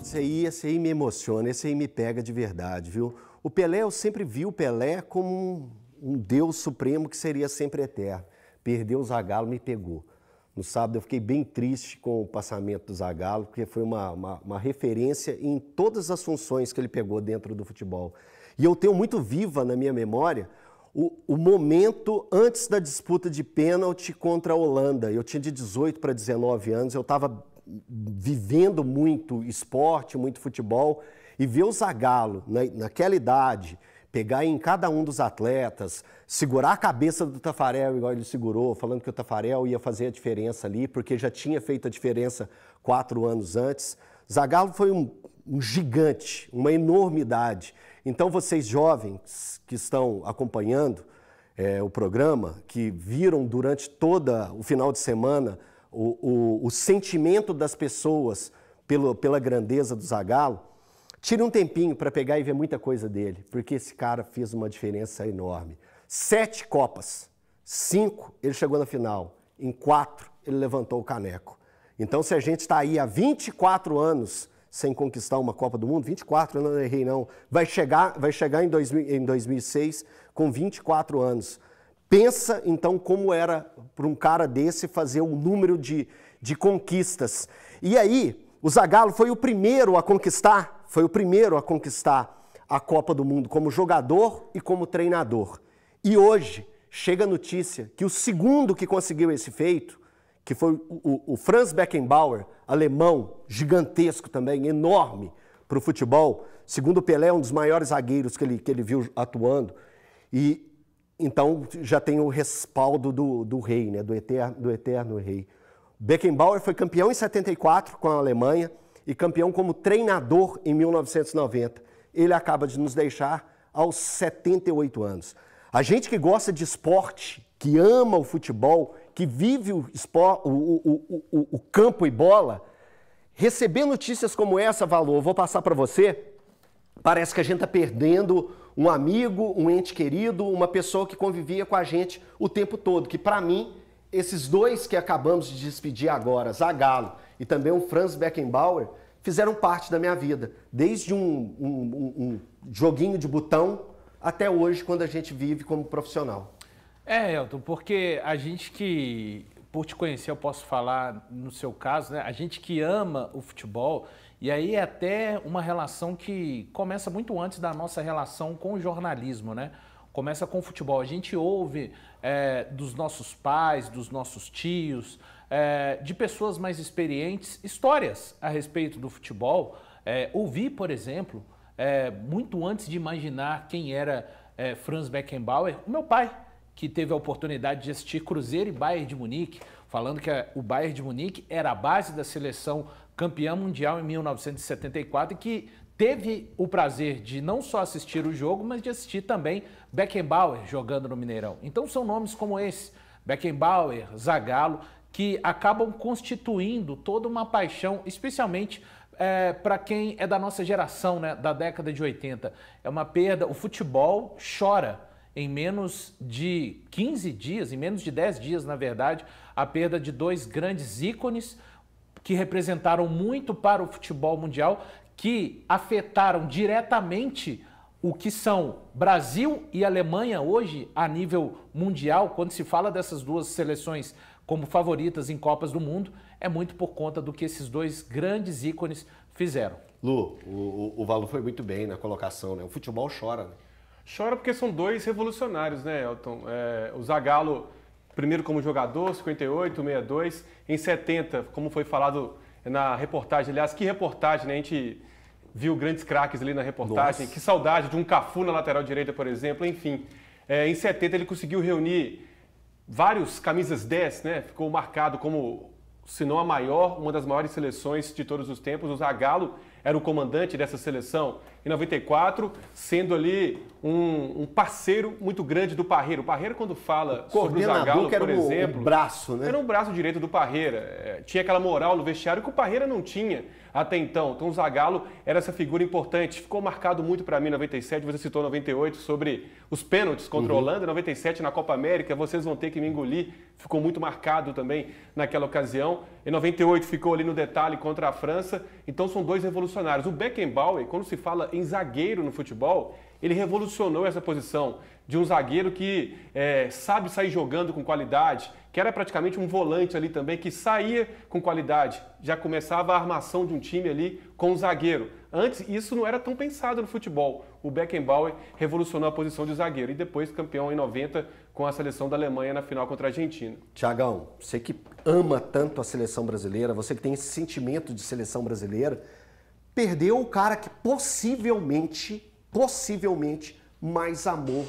Esse aí me emociona, esse aí me pega de verdade, viu? O Pelé, eu sempre vi o Pelé como um Deus supremo que seria sempre eterno. Perdeu o Zagallo, me pegou. No sábado eu fiquei bem triste com o passamento do Zagallo, porque foi uma referência em todas as funções que ele pegou dentro do futebol. E eu tenho muito viva na minha memória o momento antes da disputa de pênalti contra a Holanda. Eu tinha de 18 para 19 anos, eu estava vivendo muito esporte, muito futebol, e ver o Zagallo, naquela idade, pegar em cada um dos atletas, segurar a cabeça do Taffarel igual ele segurou, falando que o Taffarel ia fazer a diferença ali, porque já tinha feito a diferença 4 anos antes. Zagallo foi um gigante, uma enormidade. Então, vocês jovens que estão acompanhando o programa, que viram durante todo o final de semana o sentimento das pessoas pela grandeza do Zagallo, tire um tempinho para pegar e ver muita coisa dele, porque esse cara fez uma diferença enorme. 7 Copas, 5 ele chegou na final, em 4 ele levantou o caneco. Então, se a gente está aí há 24 anos sem conquistar uma Copa do Mundo, 24, eu não errei não, vai chegar em 2006 com 24 anos. Pensa, então, como era para um cara desse fazer um número de conquistas. E aí, o Zagallo foi o primeiro a conquistar a Copa do Mundo como jogador e como treinador. E hoje, chega a notícia que o segundo que conseguiu esse feito, que foi o Franz Beckenbauer, alemão, gigantesco também, enorme para o futebol. Segundo o Pelé, um dos maiores zagueiros que ele viu atuando. E então já tem o respaldo do rei, né? do eterno rei. Beckenbauer foi campeão em 74 com a Alemanha e campeão como treinador em 1990. Ele acaba de nos deixar aos 78 anos. A gente que gosta de esporte, que ama o futebol, que vive o campo e bola, receber notícias como essa, Valor, eu vou passar para você, parece que a gente está perdendo um amigo, um ente querido, uma pessoa que convivia com a gente o tempo todo, que para mim, esses dois que acabamos de despedir agora, Zagallo e também o Franz Beckenbauer, fizeram parte da minha vida, desde um joguinho de botão até hoje, quando a gente vive como profissional. Elton, porque a gente que, por te conhecer, eu posso falar no seu caso, né? A gente que ama o futebol, e aí é até uma relação que começa muito antes da nossa relação com o jornalismo, né? Começa com o futebol. A gente ouve dos nossos pais, dos nossos tios, de pessoas mais experientes, histórias a respeito do futebol. Ouvi, por exemplo, muito antes de imaginar quem era Franz Beckenbauer, o meu pai, que teve a oportunidade de assistir Cruzeiro e Bayern de Munique, falando que o Bayern de Munique era a base da seleção campeã mundial em 1974 e que teve o prazer de não só assistir o jogo, mas de assistir também Beckenbauer jogando no Mineirão. Então são nomes como esse, Beckenbauer, Zagallo, que acabam constituindo toda uma paixão, especialmente para quem é da nossa geração, né, da década de 80. É uma perda, o futebol chora em menos de 15 dias, em menos de 10 dias, na verdade, a perda de 2 grandes ícones que representaram muito para o futebol mundial, que afetaram diretamente o que são Brasil e Alemanha hoje a nível mundial. Quando se fala dessas duas seleções como favoritas em Copas do Mundo, é muito por conta do que esses 2 grandes ícones fizeram. Lu, o Valor foi muito bem na colocação, né? O futebol chora, né? Chora porque são 2 revolucionários, né, Elton? O Zagallo, primeiro como jogador, 58, 62. Em 70, como foi falado na reportagem, aliás, que reportagem, né? A gente viu grandes craques ali na reportagem. Nossa. Que saudade de um Cafu na lateral direita, por exemplo. Enfim, em 70 ele conseguiu reunir vários camisas 10, né? Ficou marcado como, se não a maior, uma das maiores seleções de todos os tempos. O Zagallo era o comandante dessa seleção em 94, sendo ali um parceiro muito grande do Parreira. O Parreira, quando fala sobre o Zagallo, por exemplo, o braço, né? Era um braço direito do Parreira. Tinha aquela moral no vestiário que o Parreira não tinha até então. Então o Zagallo era essa figura importante. Ficou marcado muito para mim em 97, você citou 98 sobre os pênaltis contra a Holanda, 97 na Copa América, vocês vão ter que me engolir. Ficou muito marcado também naquela ocasião. campeão. Em 98 ficou ali no detalhe contra a França. Então são dois revolucionários. O Beckenbauer, quando se fala em zagueiro no futebol, ele revolucionou essa posição de um zagueiro que sabe sair jogando com qualidade, que era praticamente um volante ali também, que saía com qualidade. Já começava a armação de um time ali com o zagueiro. Antes, isso não era tão pensado no futebol. O Beckenbauer revolucionou a posição de zagueiro e depois campeão em 90 com a seleção da Alemanha na final contra a Argentina. Tiagão, você que ama tanto a seleção brasileira, você que tem esse sentimento de seleção brasileira, perdeu o cara que possivelmente mais amou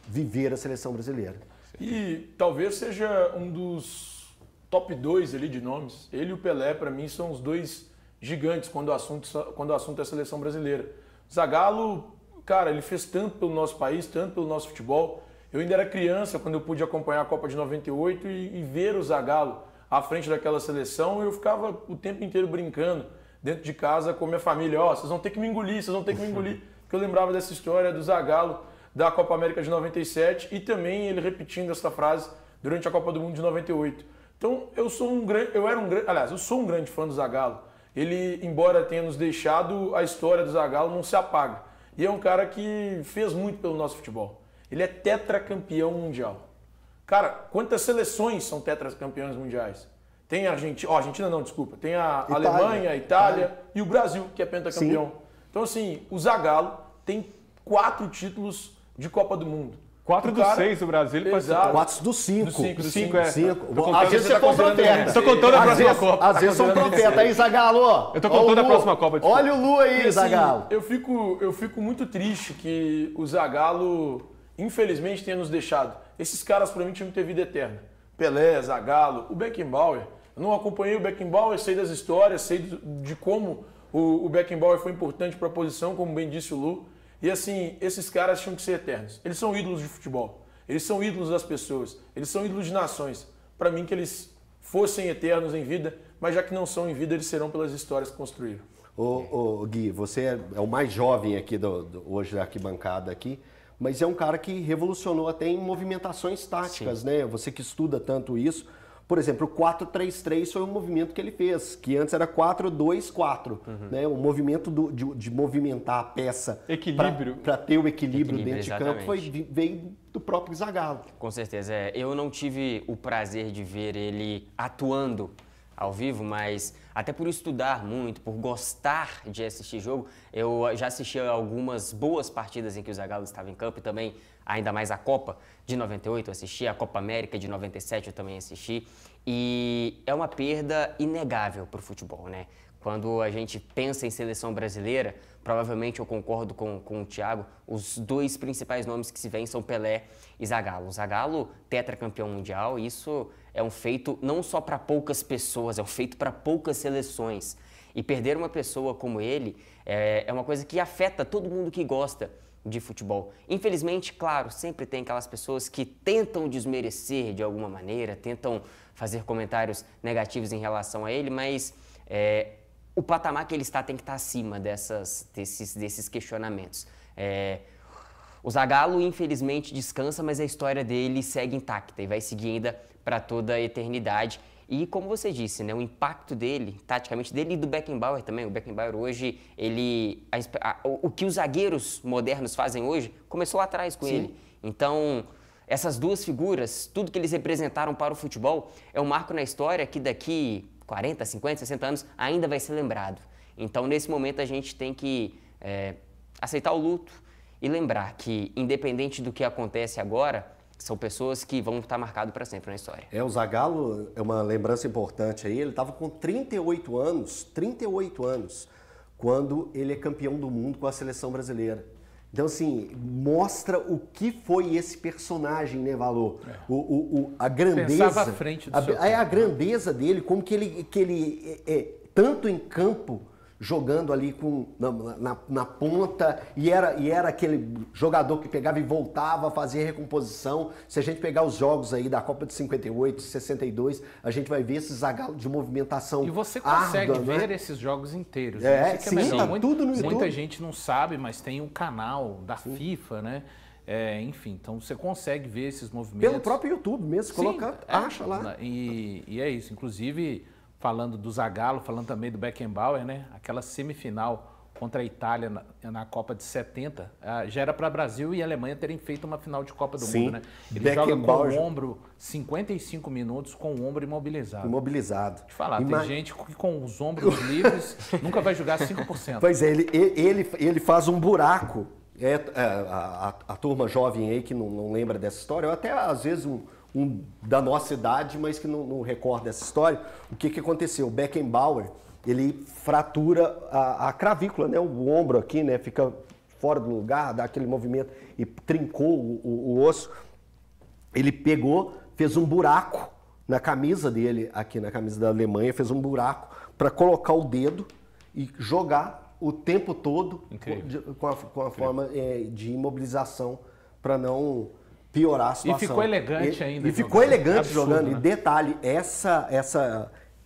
viver a seleção brasileira. E talvez seja um dos top 2 ali de nomes. Ele e o Pelé, para mim, são os dois gigantes quando o assunto é seleção brasileira. Zagallo, cara, ele fez tanto pelo nosso país, tanto pelo nosso futebol. Eu ainda era criança quando eu pude acompanhar a Copa de 98 e ver o Zagallo à frente daquela seleção. Eu ficava o tempo inteiro brincando dentro de casa com minha família. Vocês vão ter que me engolir, vocês vão ter que me engolir. Porque eu lembrava dessa história do Zagallo da Copa América de 97 e também ele repetindo essa frase durante a Copa do Mundo de 98. Então eu sou um grande fã do Zagallo. Ele, embora tenha nos deixado, a história do Zagallo não se apaga. E é um cara que fez muito pelo nosso futebol. Ele é tetracampeão mundial. Cara, quantas seleções são tetracampeões mundiais? Tem a Argentina, Argentina não, desculpa. Tem a Alemanha, a Itália e o Brasil, que é pentacampeão. Sim. Então assim, o Zagallo tem 4 títulos de Copa do Mundo. 4 dos 6 do Brasil, ele participou. 4 dos 5. Dos 5, é. Às vezes você foi um profeta. Estou contando a próxima Copa. Às vezes sou um profeta. Aí, Zagallo. Eu estou contando a próxima Copa. Olha o Lu aí, Zagallo. Eu fico muito triste que o Zagallo, infelizmente, tenha nos deixado. Esses caras, para mim, tinham que ter vida eterna. Pelé, Zagallo, o Beckenbauer. Eu não acompanhei o Beckenbauer, sei das histórias, sei de como o Beckenbauer foi importante para a posição, como bem disse o Lu. E assim, esses caras tinham que ser eternos. Eles são ídolos de futebol. Eles são ídolos das pessoas. Eles são ídolos de nações. Para mim, que eles fossem eternos em vida, mas já que não são em vida, eles serão pelas histórias que construíram. Gui, você é o mais jovem aqui hoje da arquibancada aqui, mas é um cara que revolucionou até em movimentações táticas, né? Você que estuda tanto isso. Por exemplo, o 4-3-3 foi um movimento que ele fez, que antes era 4-2-4. Né? O movimento de movimentar a peça para ter o equilíbrio dentro de campo veio do próprio Zagallo. Com certeza. Eu não tive o prazer de ver ele atuando ao vivo, mas até por estudar muito, por gostar de assistir jogo, eu já assisti algumas boas partidas em que o Zagallo estava em campo e também ainda mais a Copa de 98 eu assisti, a Copa América de 97 eu também assisti, e é uma perda inegável para o futebol, né? Quando a gente pensa em seleção brasileira, provavelmente eu concordo com o Thiago, os 2 principais nomes que se vêm são Pelé e Zagallo. O Zagallo, tetracampeão mundial, isso é um feito não só para poucas pessoas, é um feito para poucas seleções. E perder uma pessoa como ele é uma coisa que afeta todo mundo que gosta de futebol. Infelizmente, claro, sempre tem aquelas pessoas que tentam desmerecer de alguma maneira, tentam fazer comentários negativos em relação a ele, mas o patamar que ele está tem que estar acima desses questionamentos. O Zagallo, infelizmente, descansa, mas a história dele segue intacta e vai seguir ainda para toda a eternidade. E como você disse, né, o impacto dele, taticamente, dele e do Beckenbauer também. O Beckenbauer hoje, o que os zagueiros modernos fazem hoje, começou lá atrás com ele. Então, essas 2 figuras, tudo que eles representaram para o futebol, é um marco na história que daqui 40, 50, 60 anos ainda vai ser lembrado. Então, nesse momento, a gente tem que aceitar o luto e lembrar que, independente do que acontece agora, são pessoas que vão estar marcadas para sempre na história. O Zagallo é uma lembrança importante aí. Ele estava com 38 anos, quando ele é campeão do mundo com a seleção brasileira. Então, assim, mostra o que foi esse personagem, né, Valor? A grandeza. Pensava à frente do seu tempo. A grandeza dele, como que ele tanto em campo, jogando ali na ponta, e era aquele jogador que pegava e voltava, fazia recomposição. Se a gente pegar os jogos aí da Copa de 58, 62, a gente vai ver esses Zagallo de movimentação árdua. E você consegue ver esses jogos inteiros. Né? Sim, tá tudo no YouTube. Muita gente não sabe, mas tem um canal da FIFA, né? Enfim, então você consegue ver esses movimentos. Pelo próprio YouTube mesmo, colocar, acha lá. E é isso, inclusive falando do Zagallo, falando também do Beckenbauer, né? Aquela semifinal contra a Itália na Copa de 70, já era para Brasil e Alemanha terem feito uma final de Copa do Mundo, né? Ele joga com o ombro 55 minutos com o ombro imobilizado. Imobilizado. Deixa eu falar, tem gente que com os ombros livres nunca vai jogar 5%. Pois é, ele faz um buraco. A turma jovem aí que não lembra dessa história, ou até às vezes um da nossa idade, mas que não recorda dessa história, o que aconteceu? O Beckenbauer, ele fratura a clavícula, né? O ombro aqui, né? Fica fora do lugar, dá aquele movimento e trincou o osso. Ele pegou, fez um buraco na camisa dele, aqui na camisa da Alemanha, fez um buraco para colocar o dedo e jogar o tempo todo com a forma de imobilização para não piorar a situação. E ficou elegante ainda. E ficou elegante absurdo, jogando. Né? E detalhe, essa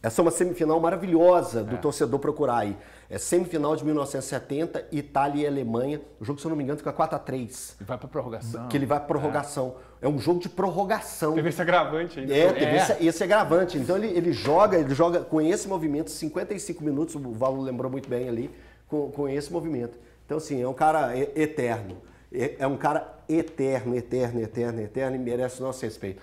é uma semifinal maravilhosa do torcedor procurar aí. É semifinal de 1970, Itália e Alemanha. O jogo, se eu não me engano, fica 4-3. E vai para prorrogação. Que ele vai para prorrogação. É um jogo de prorrogação. Teve esse agravante ainda. Teve esse agravante. Então ele joga com esse movimento, 55 minutos, o Valo lembrou muito bem ali, com esse movimento. Então, assim, é um cara eterno. É um cara eterno e merece o nosso respeito.